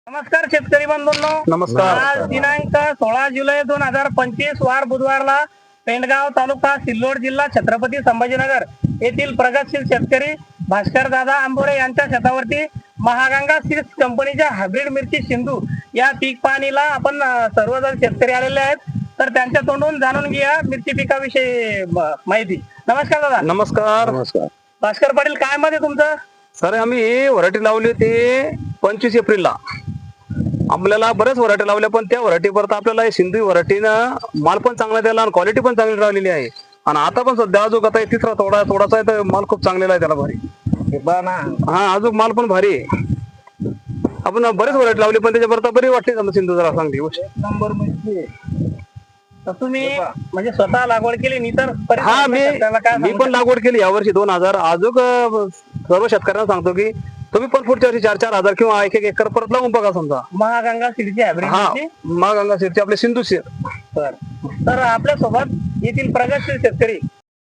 नमस्कार शेतकरी बंधूंनो, नमस्कार. आज दिनांक 16 जुलै 2025 वार बुधवारला पेंडगाव तालुका सिल्लोड जिल्हा छत्रपती संभाजीनगर येथील प्रगतशील शेतकरी भास्कर दादा आंबोरे यांच्या शेतावरती महागंगा सीड्स कंपनीच्या हायब्रिड मिरची सिंधू या पीक पाहणीला आपण सर्वजण शेतकरी आलेले आहेत. तर त्यांच्या तोंडून जाणून घ्या मिरची पिकाविषयी माहिती. नमस्कार दादा. नमस्कार. भास्कर पाटील, काय मध्ये तुमचं? सर, आम्ही ही व्हरायटी लावली होती 25 एप्रिलला. आपल्याला बरेच व्हरायटी लावल्या, पण त्या व्हरायटी परत आपल्याला सिंधू व्हरायटीनं माल पण चांगला द्यायला आणि क्वालिटी पण चांगली राहिलेली आहे. आणि आता पण सध्या अजून आता तिसरा थोडासा आहे तर माल खूप चांगलेला आहे त्याला भारी. हा, अजून माल पण भारी आहे. आपण बरेच व्हरायटी लावली पण त्याच्या परत बरी वाटते सिंधू जरा चांगली गोष्ट. नंबर मिरची. तर तुम्ही म्हणजे स्वतः लागवड केली नाही तर हा, मी पण लागवड केली यावर्षी 2000. अजून सर्व शेतकऱ्यांना सांगतो की तुम्ही पण पुढच्या वर्षी 4-4 हजार किंवा 1-1 एकर परत लावून बघा. समजा महागंगा सीडची हायब्रिड हा, मिरची. महागंगा सीडची आपले सिंधू सीड. तर आपल्या सोबत येथील प्रगतशील शेतकरी